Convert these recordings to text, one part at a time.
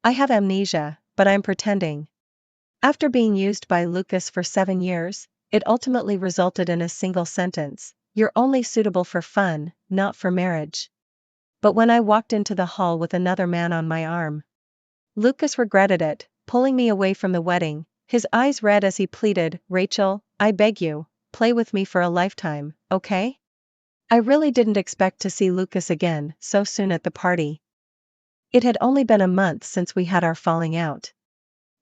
I have amnesia, but I'm pretending. After being used by Lucas for 7 years, it ultimately resulted in a single sentence: "You're only suitable for fun, not for marriage." But when I walked into the hall with another man on my arm, Lucas regretted it, pulling me away from the wedding, his eyes red as he pleaded, "Rachel, I beg you, play with me for a lifetime, okay?" I really didn't expect to see Lucas again so soon at the party. It had only been a month since we had our falling out.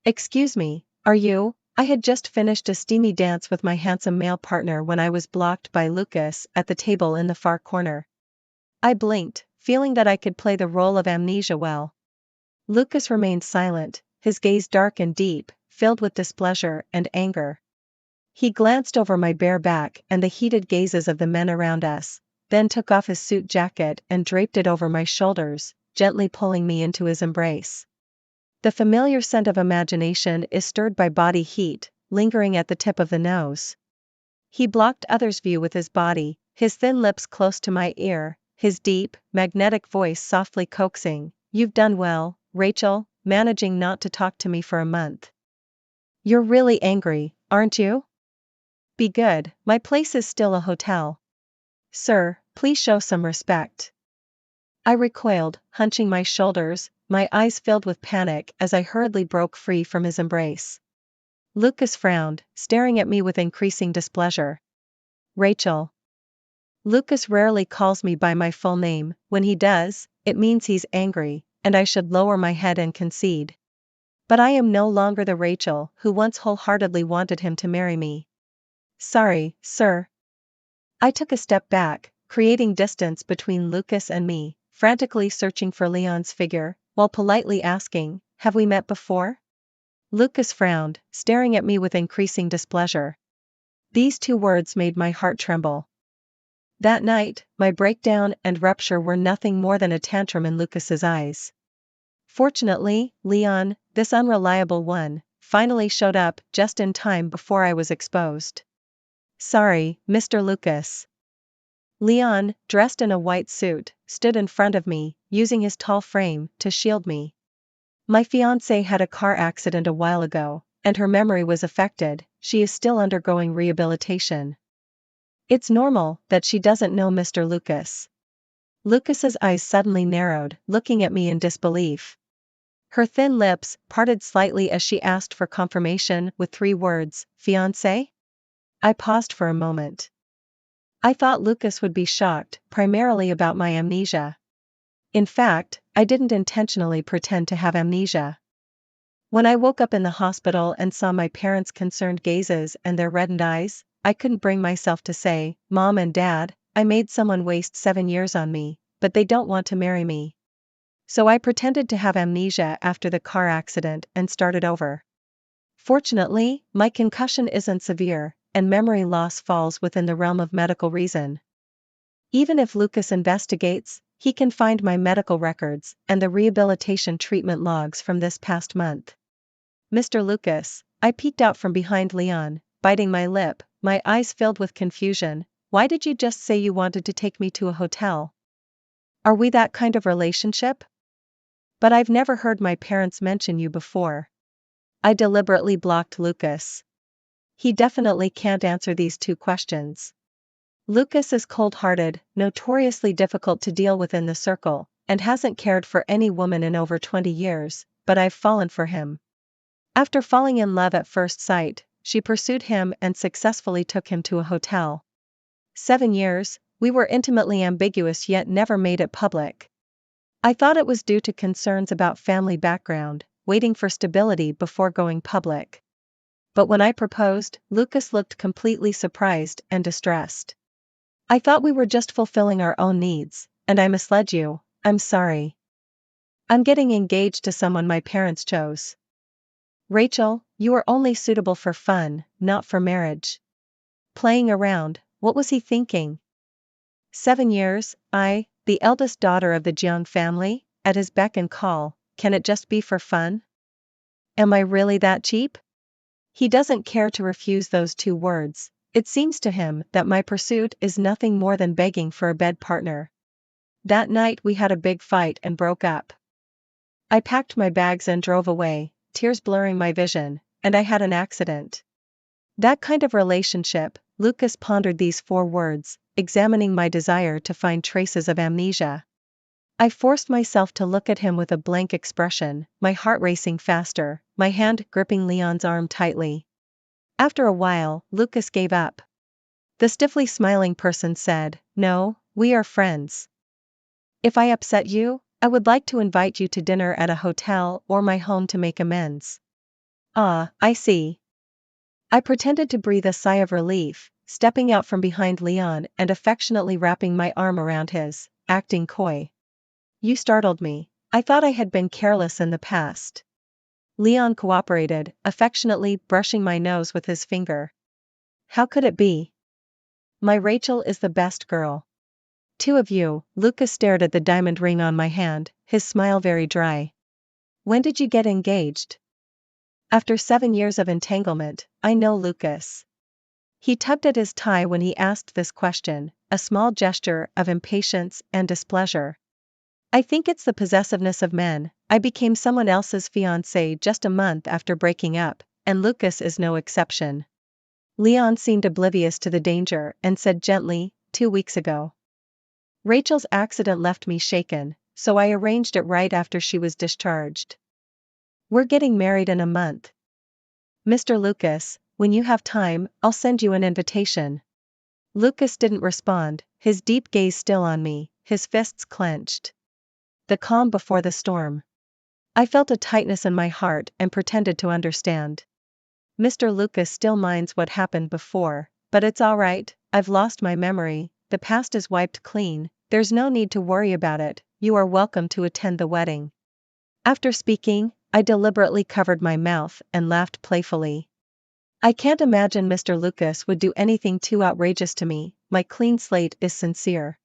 "Excuse me, are you?" I had just finished a steamy dance with my handsome male partner when I was blocked by Lucas at the table in the far corner. I blinked, feeling that I could play the role of amnesia well. Lucas remained silent, his gaze dark and deep, filled with displeasure and anger. He glanced over my bare back and the heated gazes of the men around us, then took off his suit jacket and draped it over my shoulders, gently pulling me into his embrace. The familiar scent of imagination is stirred by body heat, lingering at the tip of the nose. He blocked others' view with his body, his thin lips close to my ear, his deep, magnetic voice softly coaxing, "You've done well, Rachel, managing not to talk to me for a month. You're really angry, aren't you? Be good, my place is still a hotel. Sir, please show some respect." I recoiled, hunching my shoulders, my eyes filled with panic as I hurriedly broke free from his embrace. Lucas frowned, staring at me with increasing displeasure. "Rachel." Lucas rarely calls me by my full name. When he does, it means he's angry, and I should lower my head and concede. But I am no longer the Rachel who once wholeheartedly wanted him to marry me. "Sorry, sir." I took a step back, creating distance between Lucas and me, frantically searching for Leon's figure, while politely asking, "Have we met before?" Lucas frowned, staring at me with increasing displeasure. These two words made my heart tremble. That night, my breakdown and rupture were nothing more than a tantrum in Lucas's eyes. Fortunately, Leon, this unreliable one, finally showed up just in time before I was exposed. "Sorry, Mr. Lucas." Leon, dressed in a white suit, stood in front of me, using his tall frame to shield me. "My fiancée had a car accident a while ago, and her memory was affected. She is still undergoing rehabilitation. It's normal that she doesn't know Mr. Lucas." Lucas's eyes suddenly narrowed, looking at me in disbelief. Her thin lips parted slightly as she asked for confirmation with 3 words, "Fiancé?" I paused for a moment. I thought Lucas would be shocked, primarily about my amnesia. In fact, I didn't intentionally pretend to have amnesia. When I woke up in the hospital and saw my parents' concerned gazes and their reddened eyes, I couldn't bring myself to say, "Mom and Dad, I made someone waste 7 years on me, but they don't want to marry me." So I pretended to have amnesia after the car accident and started over. Fortunately, my concussion isn't severe, and memory loss falls within the realm of medical reason. Even if Lucas investigates, he can find my medical records and the rehabilitation treatment logs from this past month. "Mr. Lucas," I peeked out from behind Leon, biting my lip, my eyes filled with confusion, "why did you just say you wanted to take me to a hotel? Are we that kind of relationship? But I've never heard my parents mention you before." I deliberately blocked Lucas. He definitely can't answer these 2 questions. Lucas is cold-hearted, notoriously difficult to deal with in the circle, and hasn't cared for any woman in over 20 years, but I've fallen for him. After falling in love at first sight, she pursued him and successfully took him to a hotel. 7 years, we were intimately ambiguous yet never made it public. I thought it was due to concerns about family background, waiting for stability before going public. But when I proposed, Lucas looked completely surprised and distressed. "I thought we were just fulfilling our own needs, and I misled you. I'm sorry. I'm getting engaged to someone my parents chose." "Rachel, you are only suitable for fun, not for marriage." Playing around, what was he thinking? 7 years, I, the eldest daughter of the Jiang family, at his beck and call, can it just be for fun? Am I really that cheap? He doesn't care to refuse those 2 words. It seems to him that my pursuit is nothing more than begging for a bed partner. That night we had a big fight and broke up. I packed my bags and drove away, tears blurring my vision, and I had an accident. That kind of relationship, Lucas pondered these 4 words, examining my desire to find traces of amnesia. I forced myself to look at him with a blank expression, my heart racing faster, my hand gripping Leon's arm tightly. After a while, Lucas gave up. The stiffly smiling person said, "No, we are friends. If I upset you, I would like to invite you to dinner at a hotel or my home to make amends." Ah, I see. I pretended to breathe a sigh of relief, stepping out from behind Leon and affectionately wrapping my arm around his, acting coy. "You startled me. I thought I had been careless in the past." Leon cooperated, affectionately brushing my nose with his finger. "How could it be? My Rachel is the best girl." "Two of you." Lucas stared at the diamond ring on my hand, his smile very dry. "When did you get engaged?" "After 7 years of entanglement, I know Lucas." He tugged at his tie when he asked this question, a small gesture of impatience and displeasure. "I think it's the possessiveness of men. I became someone else's fiancée just a month after breaking up, and Lucas is no exception." Leon seemed oblivious to the danger and said gently, 2 weeks ago. Rachel's accident left me shaken, so I arranged it right after she was discharged. We're getting married in a month. Mr. Lucas, when you have time, I'll send you an invitation." Lucas didn't respond, his deep gaze still on me, his fists clenched. The calm before the storm. I felt a tightness in my heart and pretended to understand. "Mr. Lucas still minds what happened before, but it's all right, I've lost my memory, the past is wiped clean, there's no need to worry about it, you are welcome to attend the wedding." After speaking, I deliberately covered my mouth and laughed playfully. I can't imagine Mr. Lucas would do anything too outrageous to me, my clean slate is sincere.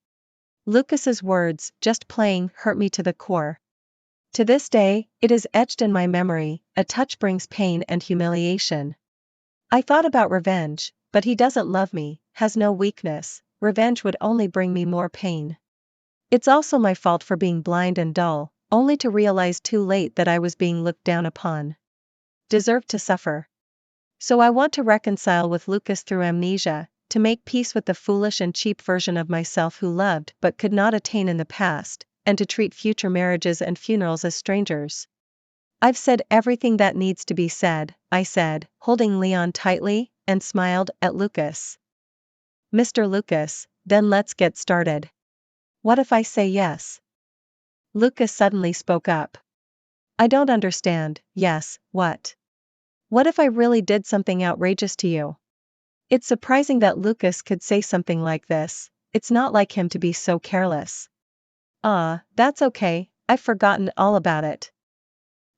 Lucas's words, "just playing," hurt me to the core. To this day, it is etched in my memory, a touch brings pain and humiliation. I thought about revenge, but he doesn't love me, has no weakness, revenge would only bring me more pain. It's also my fault for being blind and dull, only to realize too late that I was being looked down upon. Deserved to suffer. So I want to reconcile with Lucas through amnesia, to make peace with the foolish and cheap version of myself who loved but could not attain in the past, and to treat future marriages and funerals as strangers. "I've said everything that needs to be said," I said, holding Leon tightly, and smiled at Lucas. "Mr. Lucas, then let's get started." "What if I say yes?" Lucas suddenly spoke up. "I don't understand." "Yes, what? What if I really did something outrageous to you?" It's surprising that Lucas could say something like this, it's not like him to be so careless. "Ah, that's okay, I've forgotten all about it."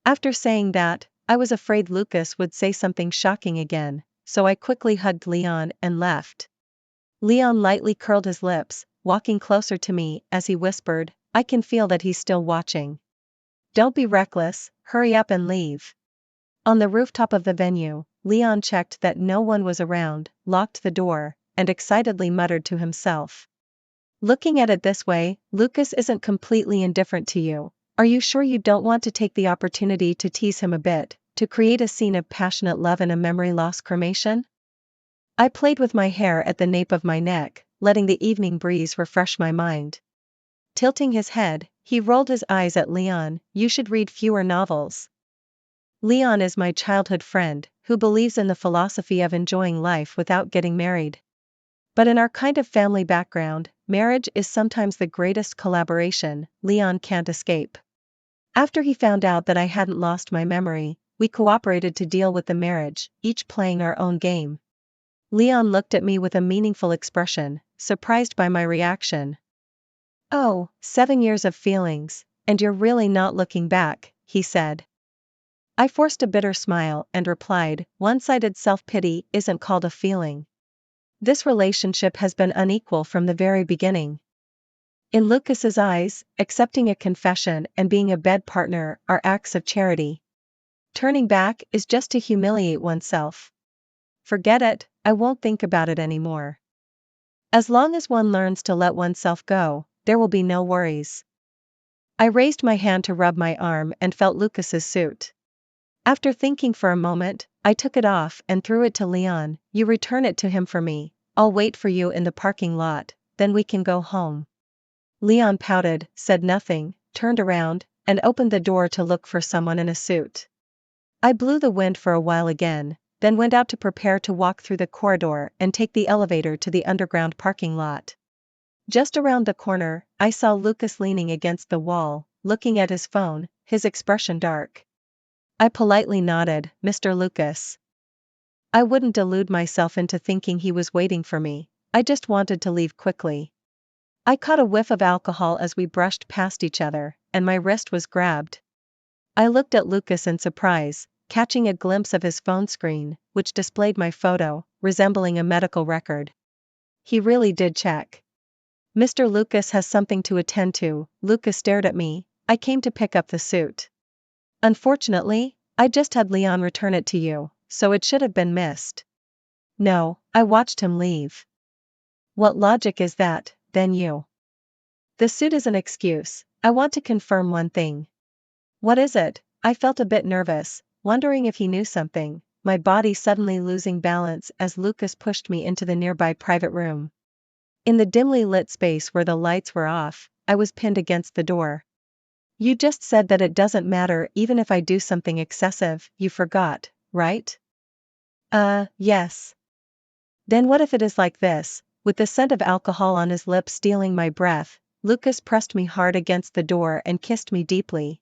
After saying that, I was afraid Lucas would say something shocking again, so I quickly hugged Leon and left. Leon lightly curled his lips, walking closer to me as he whispered, "I can feel that he's still watching. Don't be reckless, hurry up and leave." On the rooftop of the venue, Leon checked that no one was around, locked the door, and excitedly muttered to himself. "Looking at it this way, Lucas isn't completely indifferent to you. Are you sure you don't want to take the opportunity to tease him a bit, to create a scene of passionate love in a memory loss cremation?" I played with my hair at the nape of my neck, letting the evening breeze refresh my mind. Tilting his head, he rolled his eyes at Leon. "You should read fewer novels." Leon is my childhood friend, who believes in the philosophy of enjoying life without getting married. But in our kind of family background, marriage is sometimes the greatest collaboration Leon can't escape. After he found out that I hadn't lost my memory, we cooperated to deal with the marriage, each playing our own game. Leon looked at me with a meaningful expression, surprised by my reaction. "Oh, 7 years of feelings, and you're really not looking back," he said. I forced a bitter smile and replied, "One-sided self-pity isn't called a feeling. This relationship has been unequal from the very beginning." In Lucas's eyes, accepting a confession and being a bed partner are acts of charity. Turning back is just to humiliate oneself. Forget it, I won't think about it anymore. As long as one learns to let oneself go, there will be no worries. I raised my hand to rub my arm and felt Lucas's suit. After thinking for a moment, I took it off and threw it to Leon. You return it to him for me. I'll wait for you in the parking lot, then we can go home. Leon pouted, said nothing, turned around, and opened the door to look for someone in a suit. I blew the wind for a while again, then went out to prepare to walk through the corridor and take the elevator to the underground parking lot. Just around the corner, I saw Lucas leaning against the wall, looking at his phone, his expression dark. I politely nodded, Mr. Lucas. I wouldn't delude myself into thinking he was waiting for me, I just wanted to leave quickly. I caught a whiff of alcohol as we brushed past each other, and my wrist was grabbed. I looked at Lucas in surprise, catching a glimpse of his phone screen, which displayed my photo, resembling a medical record. He really did check. Mr. Lucas has something to attend to. Lucas stared at me. I came to pick up the suit. Unfortunately, I just had Leon return it to you, so it should have been missed. No, I watched him leave. What logic is that, then you? The suit is an excuse. I want to confirm one thing. What is it? I felt a bit nervous, wondering if he knew something, my body suddenly losing balance as Lucas pushed me into the nearby private room. In the dimly lit space where the lights were off, I was pinned against the door. You just said that it doesn't matter even if I do something excessive, you forgot, right? Yes. Then what if it is like this? With the scent of alcohol on his lips stealing my breath, Lucas pressed me hard against the door and kissed me deeply.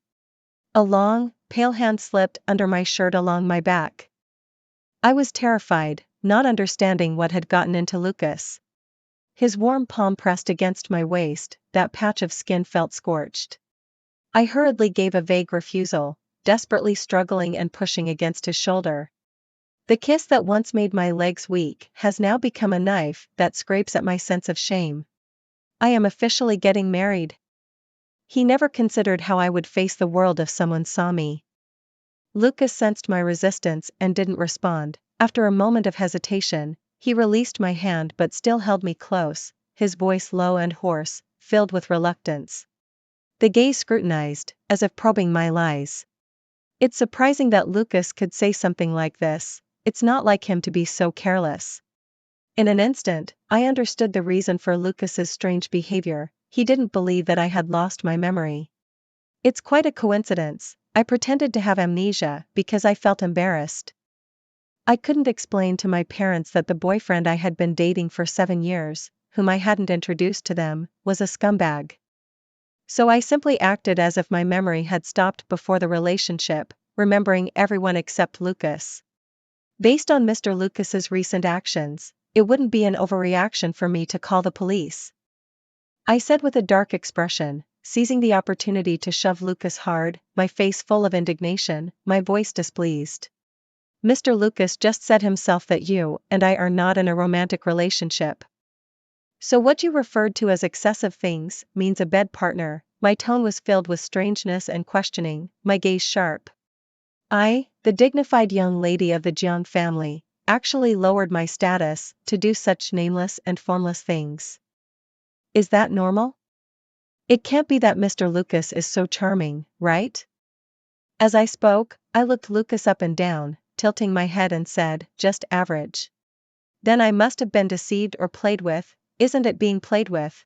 A long, pale hand slipped under my shirt along my back. I was terrified, not understanding what had gotten into Lucas. His warm palm pressed against my waist, that patch of skin felt scorched. I hurriedly gave a vague refusal, desperately struggling and pushing against his shoulder. The kiss that once made my legs weak has now become a knife that scrapes at my sense of shame. I am officially getting married. He never considered how I would face the world if someone saw me. Lucas sensed my resistance and didn't respond. After a moment of hesitation, he released my hand but still held me close, his voice low and hoarse, filled with reluctance. The gaze scrutinized, as if probing my lies. It's surprising that Lucas could say something like this. It's not like him to be so careless. In an instant, I understood the reason for Lucas's strange behavior. He didn't believe that I had lost my memory. It's quite a coincidence. I pretended to have amnesia because I felt embarrassed. I couldn't explain to my parents that the boyfriend I had been dating for 7 years, whom I hadn't introduced to them, was a scumbag. So I simply acted as if my memory had stopped before the relationship, remembering everyone except Lucas. Based on Mr. Lucas's recent actions, it wouldn't be an overreaction for me to call the police. I said with a dark expression, seizing the opportunity to shove Lucas hard, my face full of indignation, my voice displeased. Mr. Lucas just said himself that you and I are not in a romantic relationship. So what you referred to as excessive things means a bed partner. My tone was filled with strangeness and questioning, my gaze sharp. I, the dignified young lady of the Jiang family, actually lowered my status to do such nameless and formless things. Is that normal? It can't be that Mr. Lucas is so charming, right? As I spoke, I looked Lucas up and down, tilting my head and said, just average. Then I must have been deceived or played with. Isn't it being played with?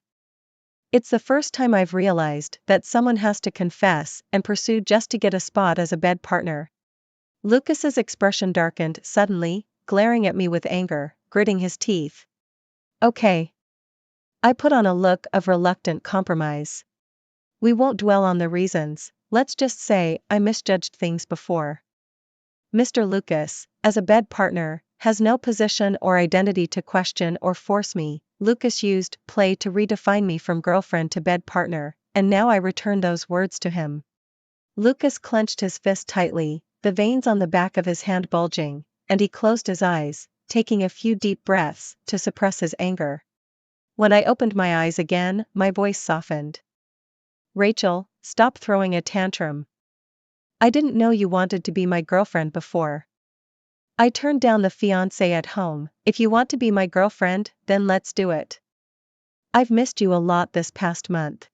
It's the first time I've realized that someone has to confess and pursue just to get a spot as a bed partner. Lucas's expression darkened suddenly, glaring at me with anger, gritting his teeth. Okay. I put on a look of reluctant compromise. We won't dwell on the reasons, let's just say I misjudged things before. Mr. Lucas, as a bed partner, has no position or identity to question or force me. Lucas used play to redefine me from girlfriend to bed partner, and now I return those words to him. Lucas clenched his fist tightly, the veins on the back of his hand bulging, and he closed his eyes, taking a few deep breaths to suppress his anger. When I opened my eyes again, my voice softened. Rachel, stop throwing a tantrum. I didn't know you wanted to be my girlfriend before. I turned down the fiancé at home. If you want to be my girlfriend, then let's do it. I've missed you a lot this past month.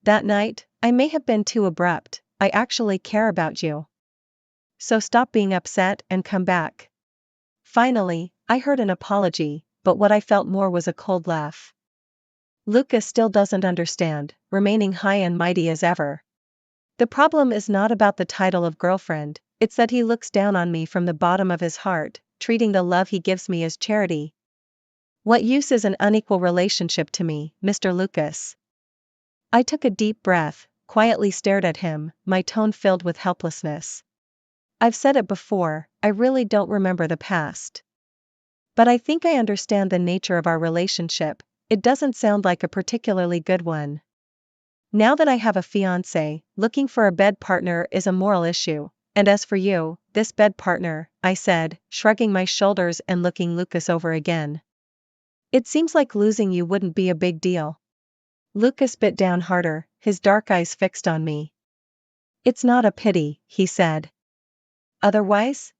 That night, I may have been too abrupt, I actually care about you. So stop being upset and come back. Finally, I heard an apology, but what I felt more was a cold laugh. Lucas still doesn't understand, remaining high and mighty as ever. The problem is not about the title of girlfriend, it's that he looks down on me from the bottom of his heart, treating the love he gives me as charity. What use is an unequal relationship to me, Mr. Lucas? I took a deep breath, quietly stared at him, my tone filled with helplessness. I've said it before, I really don't remember the past. But I think I understand the nature of our relationship, it doesn't sound like a particularly good one. Now that I have a fiancé, looking for a bed partner is a moral issue, and as for you, this bed partner, I said, shrugging my shoulders and looking Lucas over again. It seems like losing you wouldn't be a big deal. Lucas bit down harder, his dark eyes fixed on me. It's not a pity, he said. Otherwise?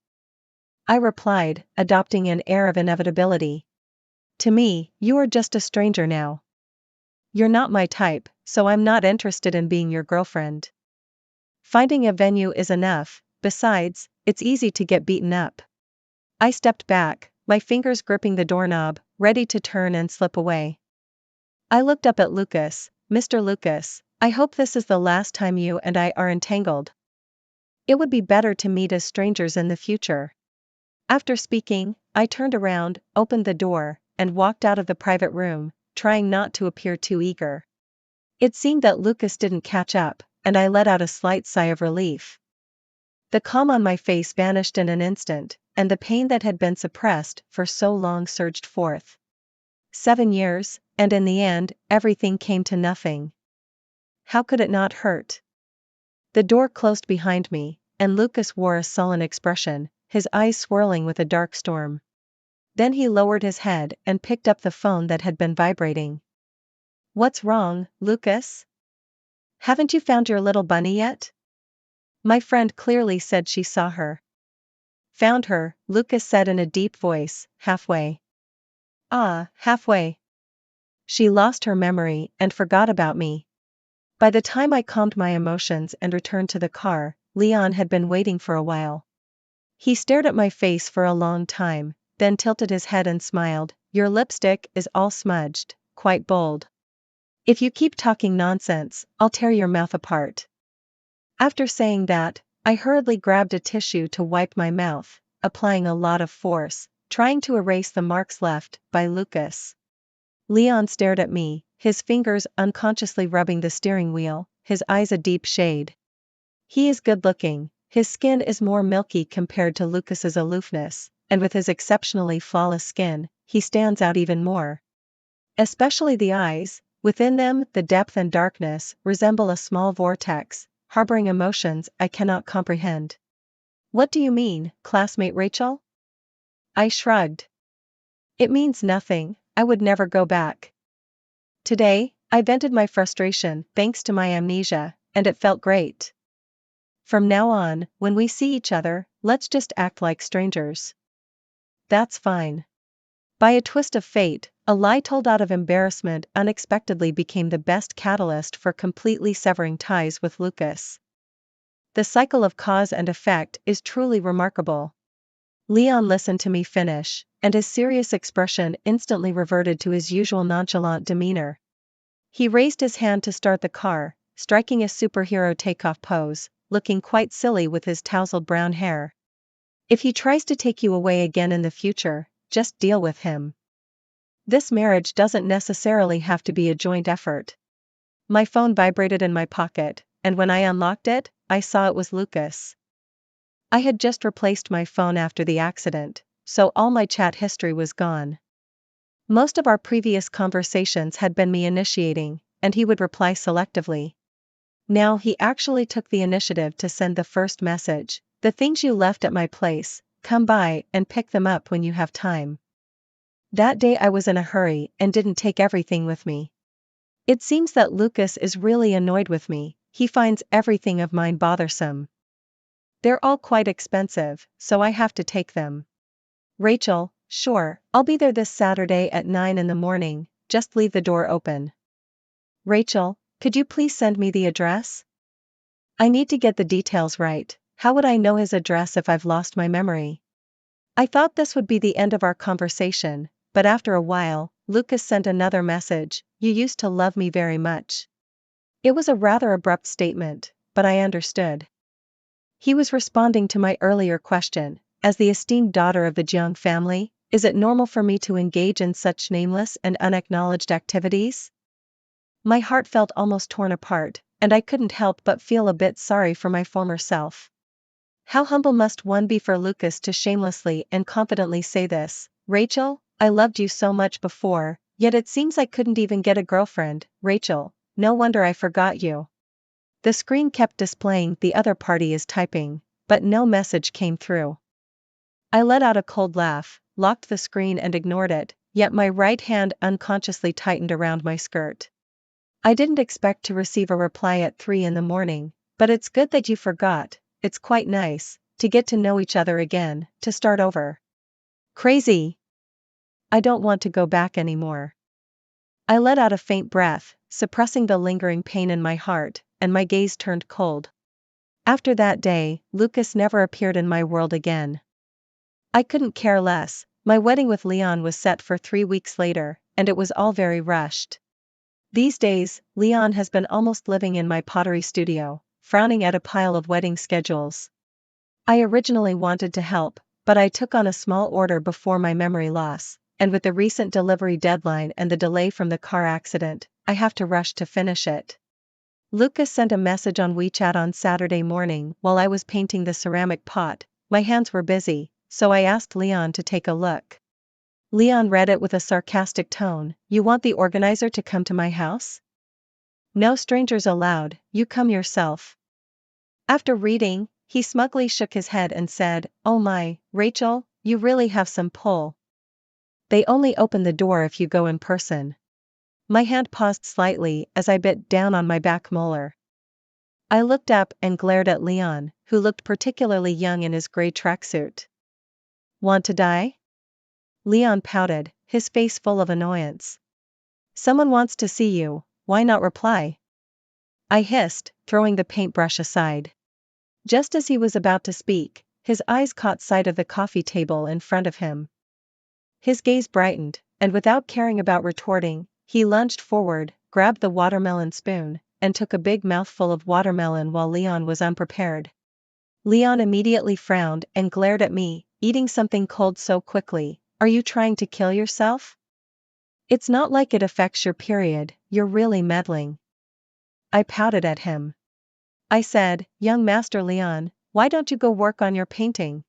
I replied, adopting an air of inevitability. To me, you are just a stranger now. You're not my type, so I'm not interested in being your girlfriend. Finding a venue is enough, besides, it's easy to get beaten up. I stepped back, my fingers gripping the doorknob, ready to turn and slip away. I looked up at Lucas. Mr. Lucas, I hope this is the last time you and I are entangled. It would be better to meet as strangers in the future. After speaking, I turned around, opened the door, and walked out of the private room, trying not to appear too eager. It seemed that Lucas didn't catch up, and I let out a slight sigh of relief. The calm on my face vanished in an instant, and the pain that had been suppressed for so long surged forth. 7 years, and in the end, everything came to nothing. How could it not hurt? The door closed behind me, and Lucas wore a sullen expression, his eyes swirling with a dark storm. Then he lowered his head and picked up the phone that had been vibrating. What's wrong, Lucas? Haven't you found your little bunny yet? My friend clearly said she saw her. Found her, Lucas said in a deep voice, halfway. Ah, halfway. She lost her memory and forgot about me. By the time I calmed my emotions and returned to the car, Leon had been waiting for a while. He stared at my face for a long time, then tilted his head and smiled. Your lipstick is all smudged, quite bold. If you keep talking nonsense, I'll tear your mouth apart. After saying that, I hurriedly grabbed a tissue to wipe my mouth, applying a lot of force, trying to erase the marks left by Lucas. Leon stared at me, his fingers unconsciously rubbing the steering wheel, his eyes a deep shade. He is good-looking, his skin is more milky compared to Lucas's aloofness, and with his exceptionally flawless skin, he stands out even more. Especially the eyes, within them the depth and darkness resemble a small vortex, harboring emotions I cannot comprehend. What do you mean, classmate Rachel? I shrugged. It means nothing, I would never go back. Today, I vented my frustration thanks to my amnesia, and it felt great. From now on, when we see each other, let's just act like strangers. That's fine. By a twist of fate, a lie told out of embarrassment unexpectedly became the best catalyst for completely severing ties with Lucas. The cycle of cause and effect is truly remarkable. Leon listened to me finish, and his serious expression instantly reverted to his usual nonchalant demeanor. He raised his hand to start the car, striking a superhero takeoff pose, looking quite silly with his tousled brown hair. If he tries to take you away again in the future, just deal with him. This marriage doesn't necessarily have to be a joint effort. My phone vibrated in my pocket, and when I unlocked it, I saw it was Lucas. I had just replaced my phone after the accident, so all my chat history was gone. Most of our previous conversations had been me initiating, and he would reply selectively. Now he actually took the initiative to send the first message. The things you left at my place, come by and pick them up when you have time. That day I was in a hurry and didn't take everything with me. It seems that Lucas is really annoyed with me, he finds everything of mine bothersome. They're all quite expensive, so I have to take them. Rachel, sure, I'll be there this Saturday at 9 in the morning, just leave the door open. Rachel, Could you please send me the address? I need to get the details right. How would I know his address if I've lost my memory? I thought this would be the end of our conversation, but after a while, Lucas sent another message. You used to love me very much. It was a rather abrupt statement, but I understood. He was responding to my earlier question. As the esteemed daughter of the Jiang family, is it normal for me to engage in such nameless and unacknowledged activities? My heart felt almost torn apart, and I couldn't help but feel a bit sorry for my former self. How humble must one be for Lucas to shamelessly and confidently say this? Rachel, I loved you so much before, yet it seems I couldn't even get a girlfriend. Rachel, no wonder I forgot you. The screen kept displaying the other party is typing, but no message came through. I let out a cold laugh, locked the screen and ignored it, yet my right hand unconsciously tightened around my skirt. I didn't expect to receive a reply at 3 in the morning, but it's good that you forgot. It's quite nice to get to know each other again, to start over. Crazy. I don't want to go back anymore. I let out a faint breath, suppressing the lingering pain in my heart, and my gaze turned cold. After that day, Lucas never appeared in my world again. I couldn't care less. My wedding with Leon was set for 3 weeks later, and it was all very rushed. These days, Leon has been almost living in my pottery studio, frowning at a pile of wedding schedules. I originally wanted to help, but I took on a small order before my memory loss, and with the recent delivery deadline and the delay from the car accident, I have to rush to finish it. Lucas sent a message on WeChat on Saturday morning while I was painting the ceramic pot. My hands were busy, so I asked Leon to take a look. Leon read it with a sarcastic tone. You want the organizer to come to my house? No strangers allowed, you come yourself. After reading, he smugly shook his head and said, Oh my, Rachel, you really have some pull. They only open the door if you go in person. My hand paused slightly as I bit down on my back molar. I looked up and glared at Leon, who looked particularly young in his gray tracksuit. Want to die? Leon pouted, his face full of annoyance. Someone wants to see you, why not reply? I hissed, throwing the paintbrush aside. Just as he was about to speak, his eyes caught sight of the coffee table in front of him. His gaze brightened, and without caring about retorting, he lunged forward, grabbed the watermelon spoon, and took a big mouthful of watermelon while Leon was unprepared. Leon immediately frowned and glared at me, eating something cold so quickly. Are you trying to kill yourself? It's not like it affects your period, you're really meddling. I pouted at him. I said, Young Master Leon, why don't you go work on your painting?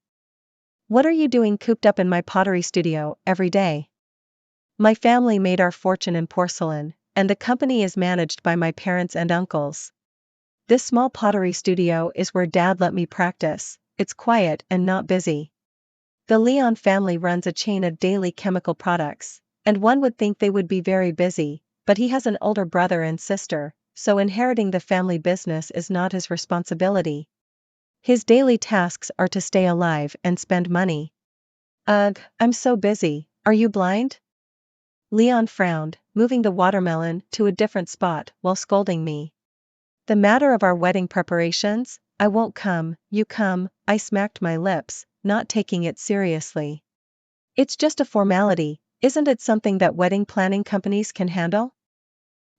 What are you doing cooped up in my pottery studio every day? My family made our fortune in porcelain, and the company is managed by my parents and uncles. This small pottery studio is where Dad let me practice. It's quiet and not busy. The Leon family runs a chain of daily chemical products, and one would think they would be very busy, but he has an older brother and sister, so inheriting the family business is not his responsibility. His daily tasks are to stay alive and spend money. Ugh, I'm so busy, are you blind? Leon frowned, moving the watermelon to a different spot while scolding me. The matter of our wedding preparations? I won't come, you come. I smacked my lips, not taking it seriously. It's just a formality, isn't it something that wedding planning companies can handle?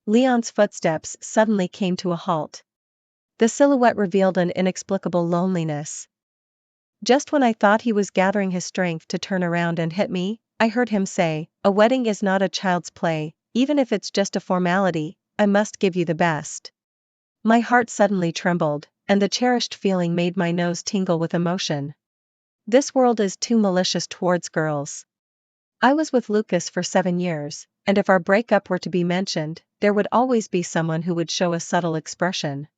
Leon's footsteps suddenly came to a halt. The silhouette revealed an inexplicable loneliness. Just when I thought he was gathering his strength to turn around and hit me, I heard him say, A wedding is not a child's play, even if it's just a formality, I must give you the best. My heart suddenly trembled, and the cherished feeling made my nose tingle with emotion. This world is too malicious towards girls. I was with Lucas for 7 years, and if our breakup were to be mentioned, there would always be someone who would show a subtle expression.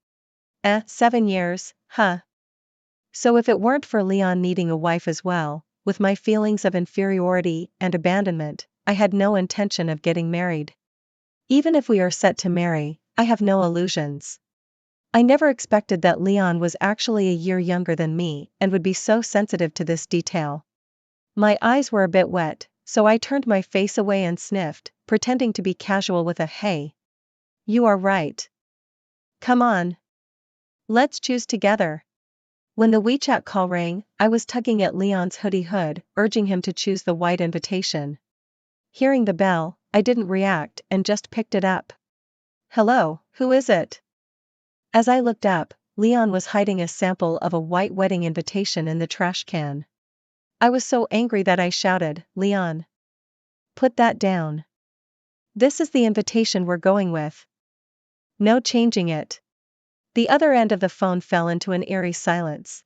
7 years, huh? So if it weren't for Leon needing a wife as well, with my feelings of inferiority and abandonment, I had no intention of getting married. Even if we are set to marry, I have no illusions. I never expected that Leon was actually a year younger than me and would be so sensitive to this detail. My eyes were a bit wet, so I turned my face away and sniffed, pretending to be casual with a hey. You are right. Come on. Let's choose together. When the WeChat call rang, I was tugging at Leon's hoodie hood, urging him to choose the white invitation. Hearing the bell, I didn't react and just picked it up. Hello, who is it? As I looked up, Leon was hiding a sample of a white wedding invitation in the trash can. I was so angry that I shouted, Leon, put that down. This is the invitation we're going with. No changing it. The other end of the phone fell into an eerie silence.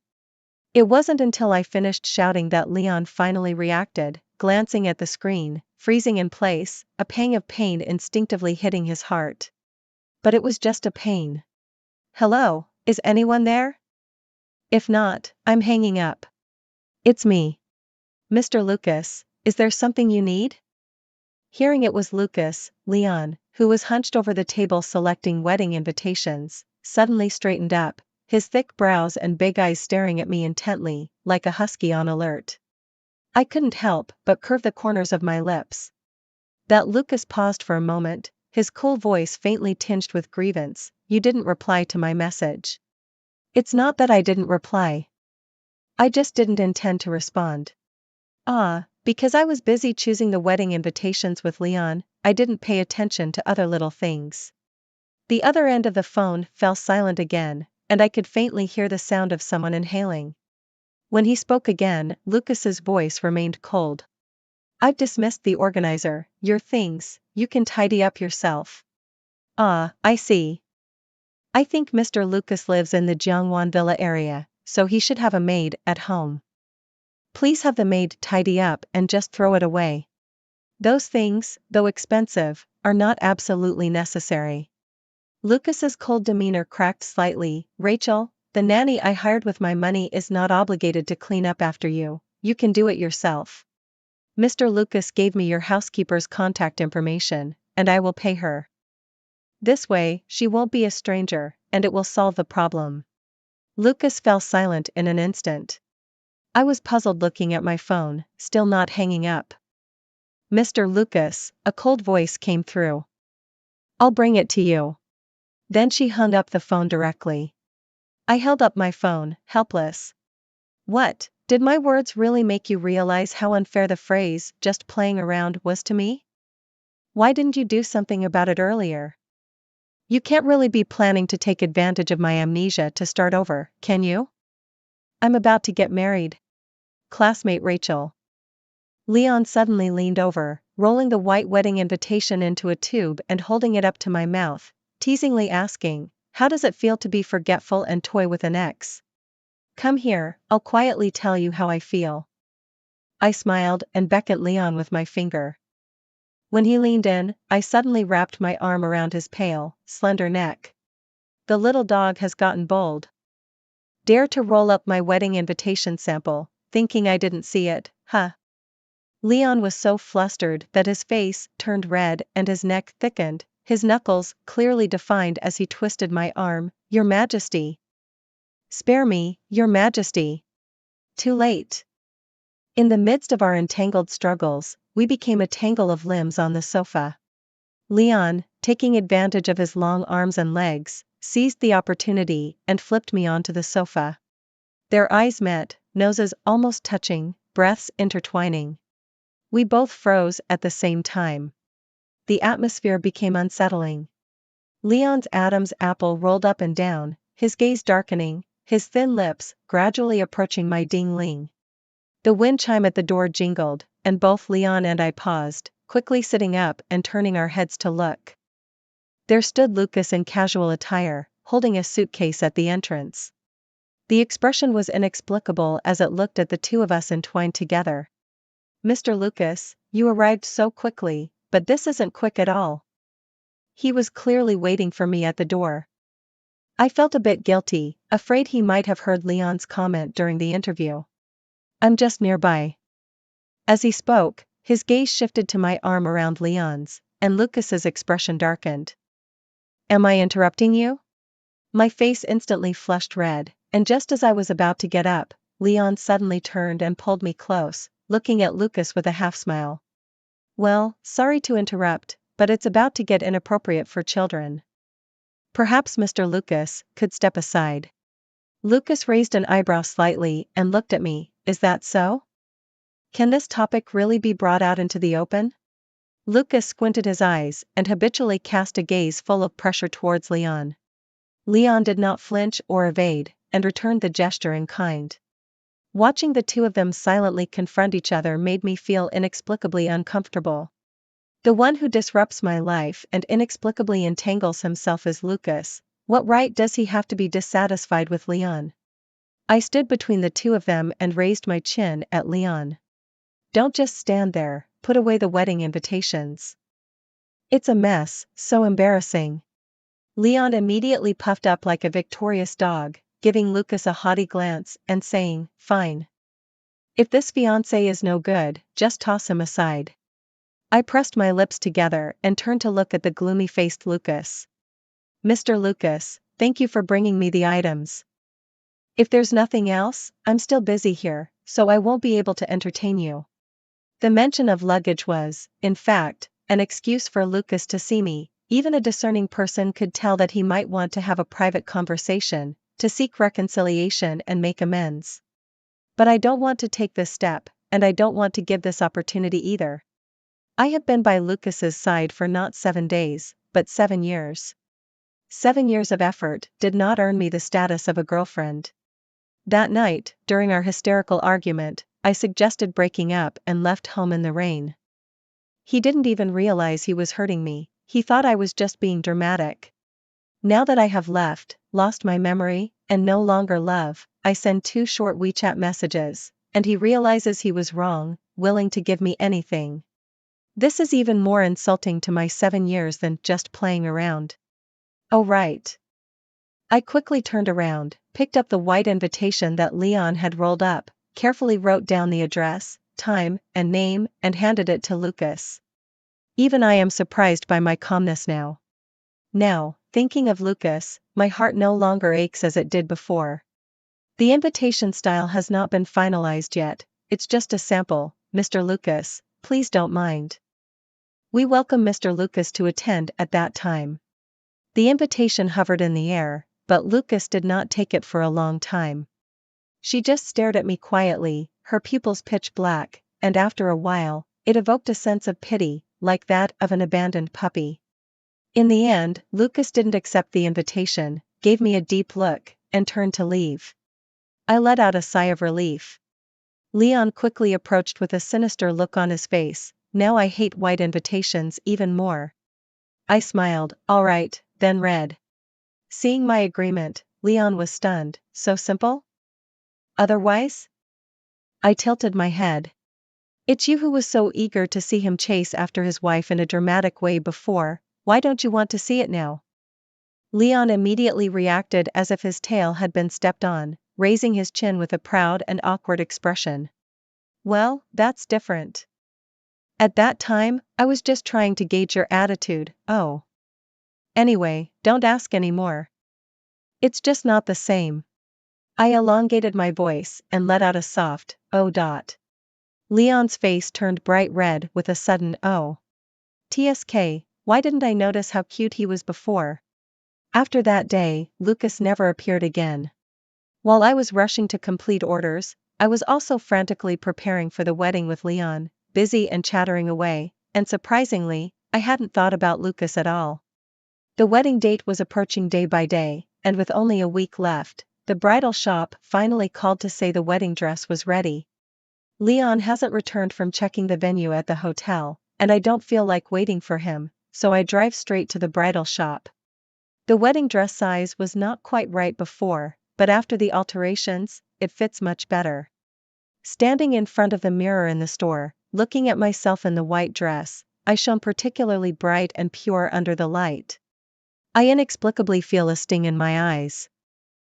It wasn't until I finished shouting that Leon finally reacted, glancing at the screen, freezing in place, a pang of pain instinctively hitting his heart. But it was just a pain. Hello, is anyone there? If not, I'm hanging up. It's me. Mr. Lucas, is there something you need? Hearing it was Lucas, Leon, who was hunched over the table selecting wedding invitations, suddenly straightened up, his thick brows and big eyes staring at me intently, like a husky on alert. I couldn't help but curve the corners of my lips. That Lucas paused for a moment, his cool voice faintly tinged with grievance. You didn't reply to my message. It's not that I didn't reply. I just didn't intend to respond. Because I was busy choosing the wedding invitations with Leon, I didn't pay attention to other little things. The other end of the phone fell silent again, and I could faintly hear the sound of someone inhaling. When he spoke again, Lucas's voice remained cold. I've dismissed the organizer, your things, you can tidy up yourself. I see. I think Mr. Lucas lives in the Jiangwan Villa area, so he should have a maid at home. Please have the maid tidy up and just throw it away. Those things, though expensive, are not absolutely necessary. Lucas's cold demeanor cracked slightly. Rachel, the nanny I hired with my money is not obligated to clean up after you, you can do it yourself. Mr. Lucas gave me your housekeeper's contact information, and I will pay her. This way, she won't be a stranger, and it will solve the problem. Lucas fell silent in an instant. I was puzzled looking at my phone, still not hanging up. Mr. Lucas, a cold voice came through. I'll bring it to you. Then she hung up the phone directly. I held up my phone, helpless. What, did my words really make you realize how unfair the phrase, just playing around, was to me? Why didn't you do something about it earlier? You can't really be planning to take advantage of my amnesia to start over, can you? I'm about to get married. Classmate Rachel. Leon suddenly leaned over, rolling the white wedding invitation into a tube and holding it up to my mouth, teasingly asking, how does it feel to be forgetful and toy with an ex? Come here, I'll quietly tell you how I feel. I smiled and beckoned Leon with my finger. When he leaned in, I suddenly wrapped my arm around his pale, slender neck. The little dog has gotten bold. Dare to roll up my wedding invitation sample, thinking I didn't see it, huh? Leon was so flustered that his face turned red and his neck thickened, his knuckles clearly defined as he twisted my arm. Your Majesty. Spare me, Your Majesty. Too late. In the midst of our entangled struggles, we became a tangle of limbs on the sofa. Leon, taking advantage of his long arms and legs, seized the opportunity and flipped me onto the sofa. Their eyes met, noses almost touching, breaths intertwining. We both froze at the same time. The atmosphere became unsettling. Leon's Adam's apple rolled up and down, his gaze darkening, his thin lips gradually approaching my ding-ling. The wind chime at the door jingled, and both Leon and I paused, quickly sitting up and turning our heads to look. There stood Lucas in casual attire, holding a suitcase at the entrance. The expression was inexplicable as it looked at the two of us entwined together. Mr. Lucas, you arrived so quickly, but this isn't quick at all. He was clearly waiting for me at the door. I felt a bit guilty, afraid he might have heard Leon's comment during the interview. I'm just nearby. As he spoke, his gaze shifted to my arm around Leon's, and Lucas's expression darkened. Am I interrupting you? My face instantly flushed red, and just as I was about to get up, Leon suddenly turned and pulled me close, looking at Lucas with a half-smile. Well, sorry to interrupt, but it's about to get inappropriate for children. Perhaps Mr. Lucas could step aside. Lucas raised an eyebrow slightly and looked at me. Is that so? Can this topic really be brought out into the open? Lucas squinted his eyes and habitually cast a gaze full of pressure towards Leon. Leon did not flinch or evade, and returned the gesture in kind. Watching the two of them silently confront each other made me feel inexplicably uncomfortable. The one who disrupts my life and inexplicably entangles himself is Lucas. What right does he have to be dissatisfied with Leon? I stood between the two of them and raised my chin at Leon. Don't just stand there, put away the wedding invitations. It's a mess, so embarrassing. Leon immediately puffed up like a victorious dog, giving Lucas a haughty glance and saying, "Fine. If this fiancé is no good, just toss him aside." I pressed my lips together and turned to look at the gloomy-faced Lucas. "Mr. Lucas, thank you for bringing me the items. If there's nothing else, I'm still busy here, so I won't be able to entertain you." The mention of luggage was, in fact, an excuse for Lucas to see me. Even a discerning person could tell that he might want to have a private conversation, to seek reconciliation and make amends. But I don't want to take this step, and I don't want to give this opportunity either. I have been by Lucas's side for not 7 days, but 7 years. 7 years of effort did not earn me the status of a girlfriend. That night, during our hysterical argument, I suggested breaking up and left home in the rain. He didn't even realize he was hurting me. He thought I was just being dramatic. Now that I have left, lost my memory, and no longer love, I send 2 short WeChat messages, and he realizes he was wrong, willing to give me anything. This is even more insulting to my 7 years than just playing around. Oh right. I quickly turned around, picked up the white invitation that Leon had rolled up, carefully wrote down the address, time, and name, and handed it to Lucas. Even I am surprised by my calmness now. Now, thinking of Lucas, my heart no longer aches as it did before. The invitation style has not been finalized yet, it's just a sample. Mr. Lucas, please don't mind. We welcome Mr. Lucas to attend at that time. The invitation hovered in the air, but Lucas did not take it for a long time. She just stared at me quietly, her pupils pitch black, and after a while, it evoked a sense of pity, like that of an abandoned puppy. In the end, Lucas didn't accept the invitation, gave me a deep look, and turned to leave. I let out a sigh of relief. Leon quickly approached with a sinister look on his face. Now I hate white invitations even more. I smiled. All right, then red. Seeing my agreement, Leon was stunned. So simple? Otherwise? I tilted my head. It's you who was so eager to see him chase after his wife in a dramatic way before. Why don't you want to see it now? Leon immediately reacted as if his tail had been stepped on, raising his chin with a proud and awkward expression. Well, that's different. At that time, I was just trying to gauge your attitude. Oh. Anyway, don't ask any more. It's just not the same. I elongated my voice and let out a soft, oh. Leon's face turned bright red with a sudden oh. TSK, why didn't I notice how cute he was before? After that day, Lucas never appeared again. While I was rushing to complete orders, I was also frantically preparing for the wedding with Leon, busy and chattering away, and surprisingly, I hadn't thought about Lucas at all. The wedding date was approaching day by day, and with only a week left, the bridal shop finally called to say the wedding dress was ready. Leon hasn't returned from checking the venue at the hotel, and I don't feel like waiting for him, so I drive straight to the bridal shop. The wedding dress size was not quite right before, but after the alterations, it fits much better. Standing in front of the mirror in the store, looking at myself in the white dress, I shone particularly bright and pure under the light. I inexplicably feel a sting in my eyes.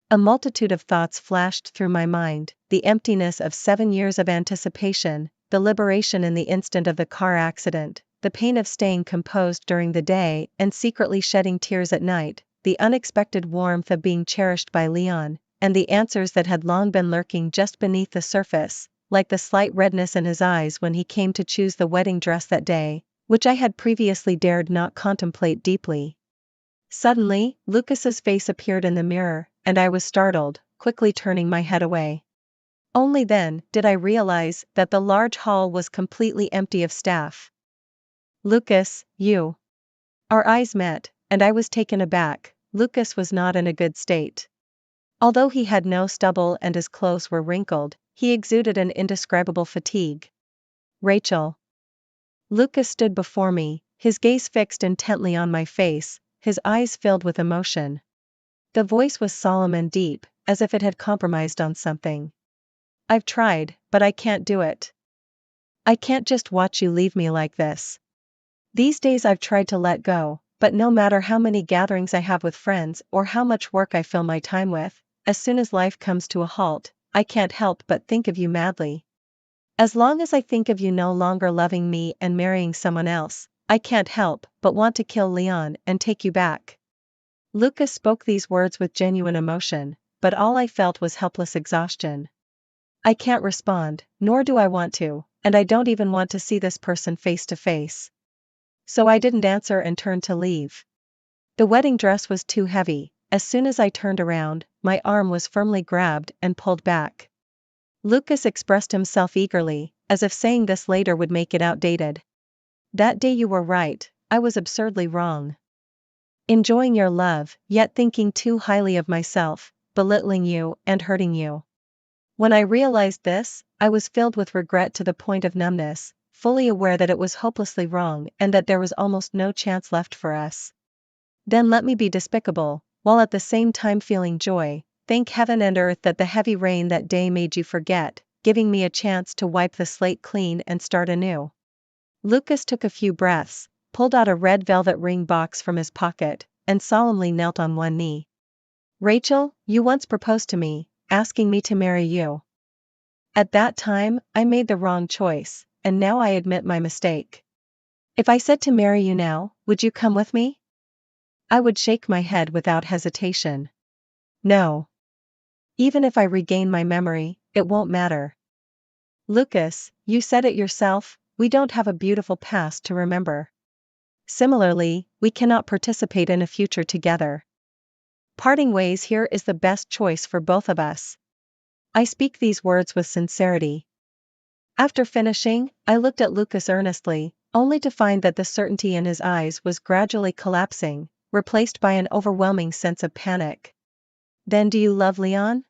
A multitude of thoughts flashed through my mind, the emptiness of 7 years of anticipation, the liberation in the instant of the car accident, the pain of staying composed during the day and secretly shedding tears at night, the unexpected warmth of being cherished by Leon, and the answers that had long been lurking just beneath the surface, like the slight redness in his eyes when he came to choose the wedding dress that day, which I had previously dared not contemplate deeply. Suddenly, Lucas's face appeared in the mirror, and I was startled, quickly turning my head away. Only then did I realize that the large hall was completely empty of staff. Lucas, you. Our eyes met, and I was taken aback. Lucas was not in a good state. Although he had no stubble and his clothes were wrinkled, he exuded an indescribable fatigue. Rachel. Lucas stood before me, his gaze fixed intently on my face, his eyes filled with emotion. The voice was solemn and deep, as if it had compromised on something. I've tried, but I can't do it. I can't just watch you leave me like this. These days I've tried to let go, but no matter how many gatherings I have with friends or how much work I fill my time with, as soon as life comes to a halt, I can't help but think of you madly. As long as I think of you no longer loving me and marrying someone else, I can't help but want to kill Leon and take you back. Lucas spoke these words with genuine emotion, but all I felt was helpless exhaustion. I can't respond, nor do I want to, and I don't even want to see this person face to face. So I didn't answer and turned to leave. The wedding dress was too heavy. As soon as I turned around, my arm was firmly grabbed and pulled back. Lucas expressed himself eagerly, as if saying this later would make it outdated. That day you were right, I was absurdly wrong. Enjoying your love, yet thinking too highly of myself, belittling you and hurting you. When I realized this, I was filled with regret to the point of numbness, fully aware that it was hopelessly wrong and that there was almost no chance left for us. Then let me be despicable, while at the same time feeling joy. Thank heaven and earth that the heavy rain that day made you forget, giving me a chance to wipe the slate clean and start anew. Lucas took a few breaths, pulled out a red velvet ring box from his pocket, and solemnly knelt on one knee. Rachel, you once proposed to me, asking me to marry you. At that time, I made the wrong choice, and now I admit my mistake. If I said to marry you now, would you come with me? I would shake my head without hesitation. No. Even if I regain my memory, it won't matter. Lucas, you said it yourself, we don't have a beautiful past to remember. Similarly, we cannot participate in a future together. Parting ways here is the best choice for both of us. I speak these words with sincerity. After finishing, I looked at Lucas earnestly, only to find that the certainty in his eyes was gradually collapsing, replaced by an overwhelming sense of panic. Then do you love Leon?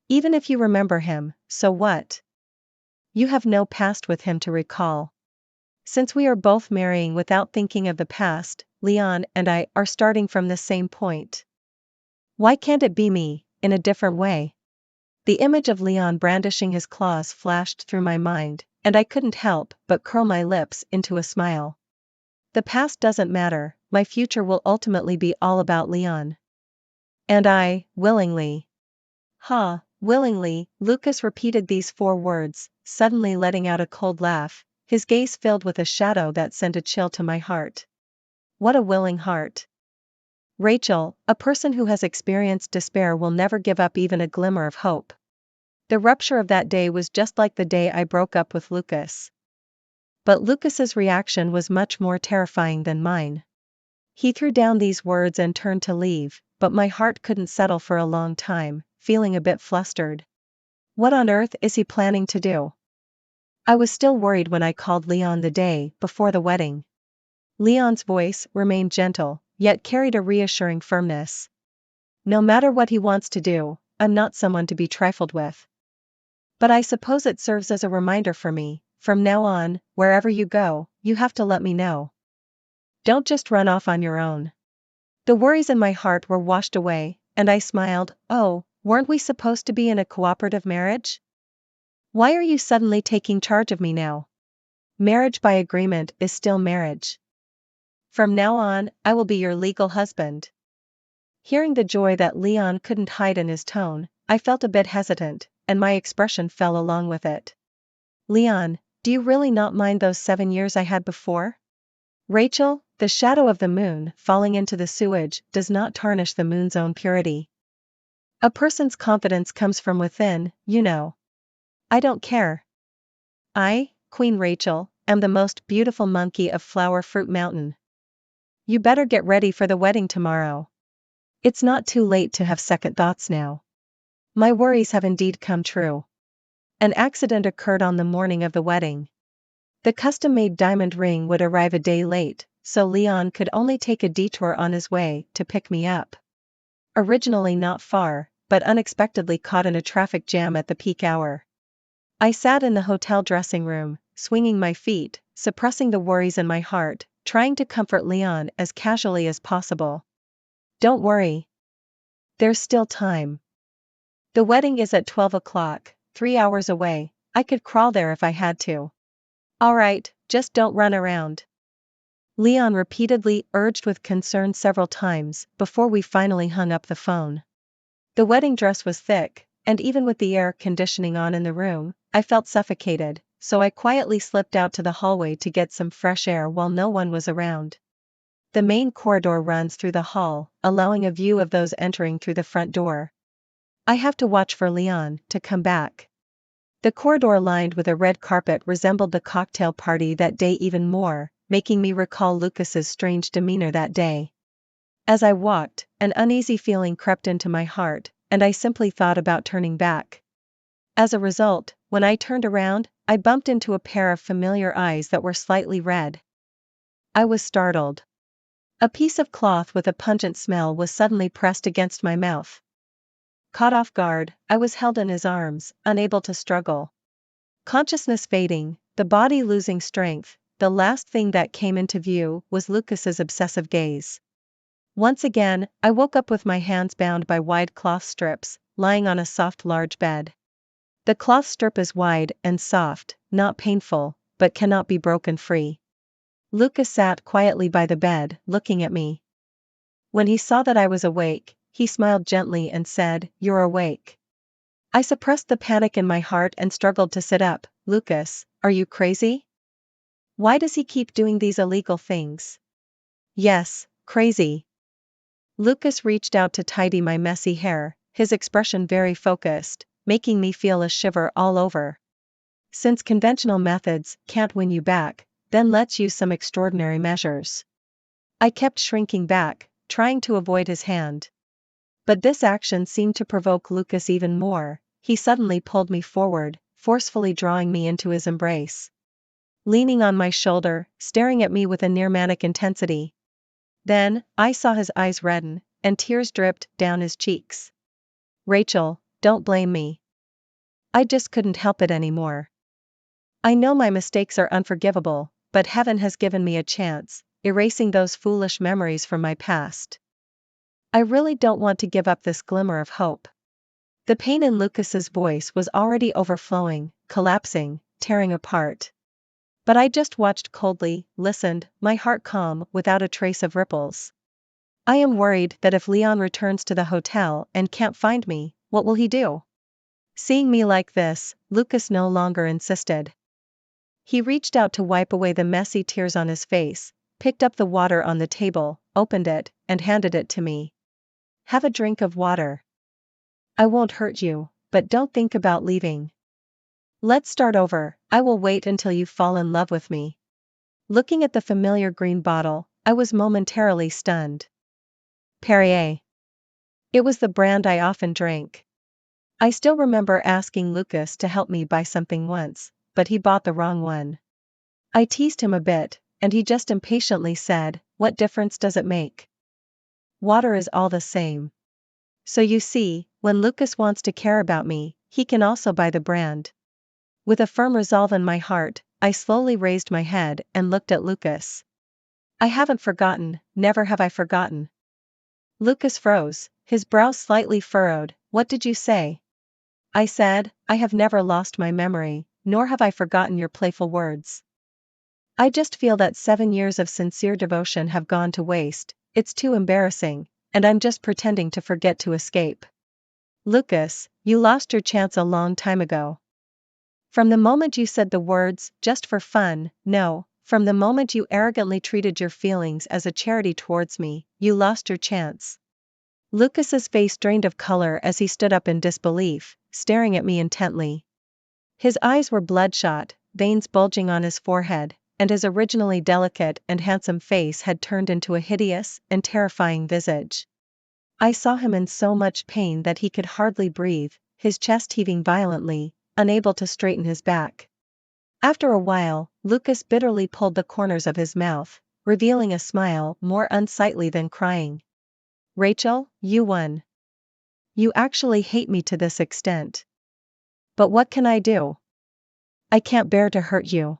Even if you remember him, so what? You have no past with him to recall. Since we are both marrying without thinking of the past, Leon and I are starting from the same point. Why can't it be me, in a different way? The image of Leon brandishing his claws flashed through my mind, and I couldn't help but curl my lips into a smile. The past doesn't matter, my future will ultimately be all about Leon. And I, willingly. Willingly, Lucas repeated these 4 words, suddenly letting out a cold laugh, his gaze filled with a shadow that sent a chill to my heart. What a willing heart. Rachel, a person who has experienced despair will never give up even a glimmer of hope. The rupture of that day was just like the day I broke up with Lucas. But Lucas's reaction was much more terrifying than mine. He threw down these words and turned to leave, but my heart couldn't settle for a long time, feeling a bit flustered. What on earth is he planning to do? I was still worried when I called Leon the day before the wedding. Leon's voice remained gentle, yet carried a reassuring firmness. No matter what he wants to do, I'm not someone to be trifled with. But I suppose it serves as a reminder for me, from now on, wherever you go, you have to let me know. Don't just run off on your own. The worries in my heart were washed away, and I smiled. Oh, weren't we supposed to be in a cooperative marriage? Why are you suddenly taking charge of me now? Marriage by agreement is still marriage. From now on, I will be your legal husband. Hearing the joy that Leon couldn't hide in his tone, I felt a bit hesitant, and my expression fell along with it. Leon, do you really not mind those 7 years I had before? Rachel, the shadow of the moon falling into the sewage does not tarnish the moon's own purity. A person's confidence comes from within, you know. I don't care. I, Queen Rachel, am the most beautiful monkey of Flower Fruit Mountain. You better get ready for the wedding tomorrow. It's not too late to have second thoughts now. My worries have indeed come true. An accident occurred on the morning of the wedding. The custom-made diamond ring would arrive a day late, so Leon could only take a detour on his way to pick me up. Originally not far, but unexpectedly caught in a traffic jam at the peak hour. I sat in the hotel dressing room, swinging my feet, suppressing the worries in my heart, trying to comfort Leon as casually as possible. Don't worry. There's still time. The wedding is at 12 o'clock, 3 hours away. I could crawl there if I had to. All right, just don't run around. Leon repeatedly urged with concern several times before we finally hung up the phone. The wedding dress was thick, and even with the air conditioning on in the room, I felt suffocated, so I quietly slipped out to the hallway to get some fresh air while no one was around. The main corridor runs through the hall, allowing a view of those entering through the front door. I have to watch for Leon to come back. The corridor lined with a red carpet resembled the cocktail party that day even more, making me recall Lucas's strange demeanor that day. As I walked, an uneasy feeling crept into my heart, and I simply thought about turning back. As a result, when I turned around, I bumped into a pair of familiar eyes that were slightly red. I was startled. A piece of cloth with a pungent smell was suddenly pressed against my mouth. Caught off guard, I was held in his arms, unable to struggle. Consciousness fading, the body losing strength, the last thing that came into view was Lucas's obsessive gaze. Once again, I woke up with my hands bound by wide cloth strips, lying on a soft large bed. The cloth strip is wide and soft, not painful, but cannot be broken free. Lucas sat quietly by the bed, looking at me. When he saw that I was awake, he smiled gently and said, "You're awake." I suppressed the panic in my heart and struggled to sit up. Lucas, are you crazy? Why does he keep doing these illegal things? Yes, crazy. Lucas reached out to tidy my messy hair, his expression very focused, making me feel a shiver all over. Since conventional methods can't win you back, then let's use some extraordinary measures. I kept shrinking back, trying to avoid his hand. But this action seemed to provoke Lucas even more. He suddenly pulled me forward, forcefully drawing me into his embrace. Leaning on my shoulder, staring at me with a near-manic intensity. Then, I saw his eyes redden, and tears dripped down his cheeks. Rachel, don't blame me. I just couldn't help it anymore. I know my mistakes are unforgivable, but heaven has given me a chance, erasing those foolish memories from my past. I really don't want to give up this glimmer of hope. The pain in Lucas's voice was already overflowing, collapsing, tearing apart. But I just watched coldly, listened, my heart calm, without a trace of ripples. I am worried that if Leon returns to the hotel and can't find me, what will he do? Seeing me like this, Lucas no longer insisted. He reached out to wipe away the messy tears on his face, picked up the water on the table, opened it, and handed it to me. Have a drink of water. I won't hurt you, but don't think about leaving. Let's start over. I will wait until you fall in love with me. Looking at the familiar green bottle, I was momentarily stunned. Perrier. It was the brand I often drank. I still remember asking Lucas to help me buy something once, but he bought the wrong one. I teased him a bit, and he just impatiently said, "What difference does it make? Water is all the same." So you see, when Lucas wants to care about me, he can also buy the brand. With a firm resolve in my heart, I slowly raised my head and looked at Lucas. I haven't forgotten, never have I forgotten. Lucas froze, his brow slightly furrowed. What did you say? I said, I have never lost my memory, nor have I forgotten your playful words. I just feel that 7 years of sincere devotion have gone to waste. It's too embarrassing, and I'm just pretending to forget to escape. Lucas, you lost your chance a long time ago. From the moment you said the words, just for fun, no, from the moment you arrogantly treated your feelings as a charity towards me, you lost your chance. Lucas's face drained of color as he stood up in disbelief, staring at me intently. His eyes were bloodshot, veins bulging on his forehead, and his originally delicate and handsome face had turned into a hideous and terrifying visage. I saw him in so much pain that he could hardly breathe, his chest heaving violently, unable to straighten his back. After a while, Lucas bitterly pulled the corners of his mouth, revealing a smile more unsightly than crying. Rachel, you won. You actually hate me to this extent. But what can I do? I can't bear to hurt you.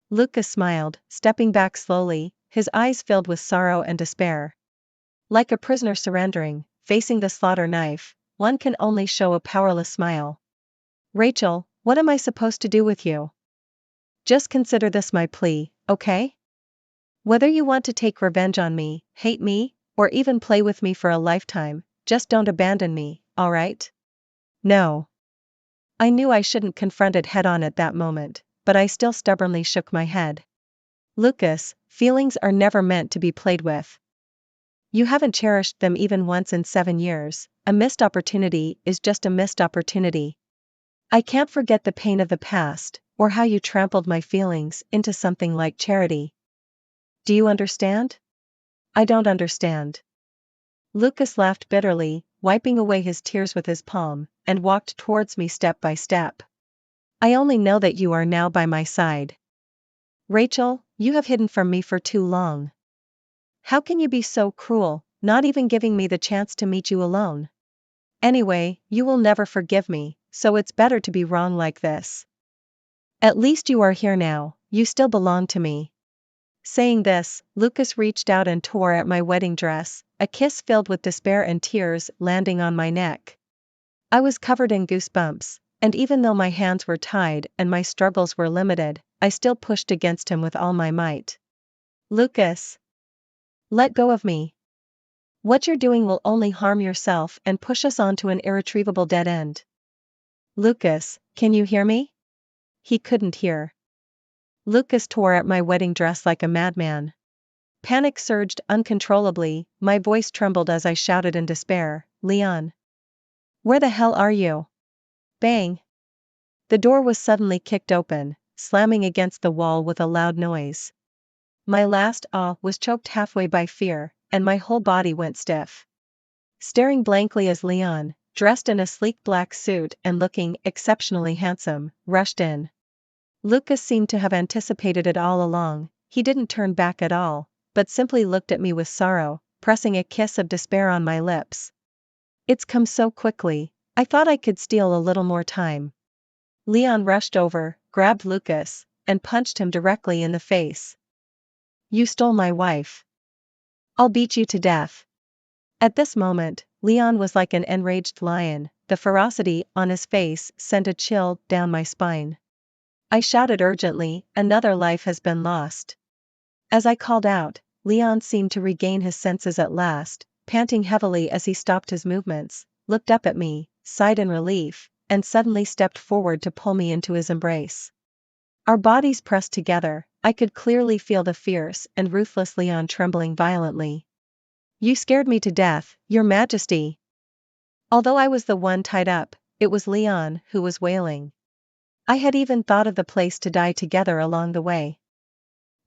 Lucas smiled, stepping back slowly, his eyes filled with sorrow and despair. Like a prisoner surrendering, facing the slaughter knife, one can only show a powerless smile. Rachel, what am I supposed to do with you? Just consider this my plea, okay? Whether you want to take revenge on me, hate me, or even play with me for a lifetime, just don't abandon me, alright? No. I knew I shouldn't confront it head-on at that moment, but I still stubbornly shook my head. Lucas, feelings are never meant to be played with. You haven't cherished them even once in 7 years, a missed opportunity is just a missed opportunity. I can't forget the pain of the past, or how you trampled my feelings into something like charity. Do you understand? I don't understand. Lucas laughed bitterly, wiping away his tears with his palm, and walked towards me step by step. I only know that you are now by my side. Rachel, you have hidden from me for too long. How can you be so cruel, not even giving me the chance to meet you alone? Anyway, you will never forgive me, so it's better to be wrong like this. At least you are here now, you still belong to me. Saying this, Lucas reached out and tore at my wedding dress, a kiss filled with despair and tears landing on my neck. I was covered in goosebumps, and even though my hands were tied and my struggles were limited, I still pushed against him with all my might. Lucas! Let go of me. What you're doing will only harm yourself and push us onto an irretrievable dead end. Lucas, can you hear me? He couldn't hear. Lucas tore at my wedding dress like a madman. Panic surged uncontrollably, my voice trembled as I shouted in despair, Leon. Where the hell are you? Bang! The door was suddenly kicked open, slamming against the wall with a loud noise. My last awe was choked halfway by fear, and my whole body went stiff. Staring blankly as Leon, dressed in a sleek black suit and looking exceptionally handsome, rushed in. Lucas seemed to have anticipated it all along, he didn't turn back at all, but simply looked at me with sorrow, pressing a kiss of despair on my lips. It's come so quickly, I thought I could steal a little more time. Leon rushed over, grabbed Lucas, and punched him directly in the face. You stole my wife. I'll beat you to death. At this moment, Leon was like an enraged lion, the ferocity on his face sent a chill down my spine. I shouted urgently, another life has been lost. As I called out, Leon seemed to regain his senses at last, panting heavily as he stopped his movements, looked up at me, sighed in relief, and suddenly stepped forward to pull me into his embrace. Our bodies pressed together, I could clearly feel the fierce and ruthless Leon trembling violently. You scared me to death, Your Majesty. Although I was the one tied up, it was Leon who was wailing. I had even thought of the place to die together along the way.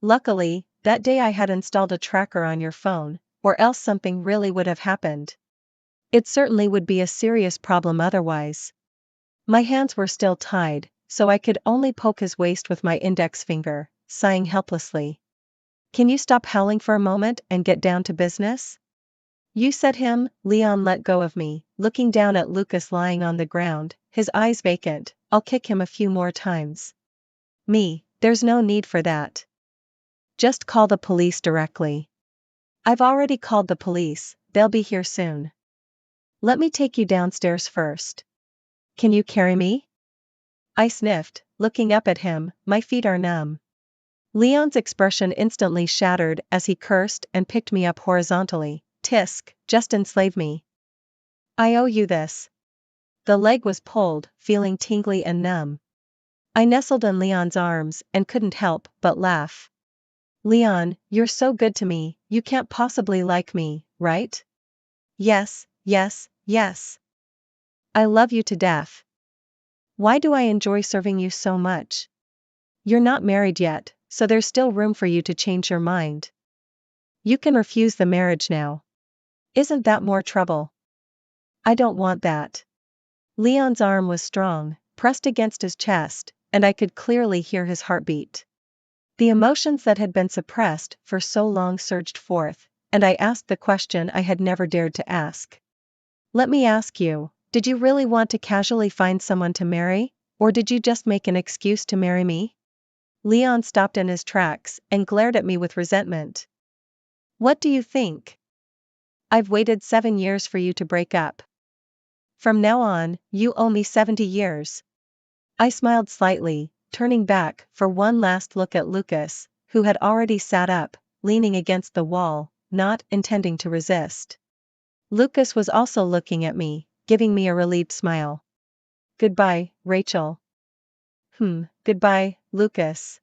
Luckily, that day I had installed a tracker on your phone, or else something really would have happened. It certainly would be a serious problem otherwise. My hands were still tied, so I could only poke his waist with my index finger, sighing helplessly. Can you stop howling for a moment and get down to business? You said him. Leon let go of me, looking down at Lucas lying on the ground, his eyes vacant. I'll kick him a few more times. Me, there's no need for that. Just call the police directly. I've already called the police, they'll be here soon. Let me take you downstairs first. Can you carry me? I sniffed, looking up at him, my feet are numb. Leon's expression instantly shattered as he cursed and picked me up horizontally. Tisk, just enslave me. I owe you this. The leg was pulled, feeling tingly and numb. I nestled in Leon's arms and couldn't help but laugh. Leon, you're so good to me, you can't possibly like me, right? Yes, yes, yes. I love you to death. Why do I enjoy serving you so much? You're not married yet, so there's still room for you to change your mind. You can refuse the marriage now. Isn't that more trouble? I don't want that. Leon's arm was strong, pressed against his chest, and I could clearly hear his heartbeat. The emotions that had been suppressed for so long surged forth, and I asked the question I had never dared to ask. Let me ask you, did you really want to casually find someone to marry, or did you just make an excuse to marry me? Leon stopped in his tracks and glared at me with resentment. What do you think? I've waited 7 years for you to break up. From now on, you owe me 70 years. I smiled slightly, turning back for one last look at Lucas, who had already sat up, leaning against the wall, not intending to resist. Lucas was also looking at me, giving me a relieved smile. Goodbye, Rachel. Goodbye, Lucas.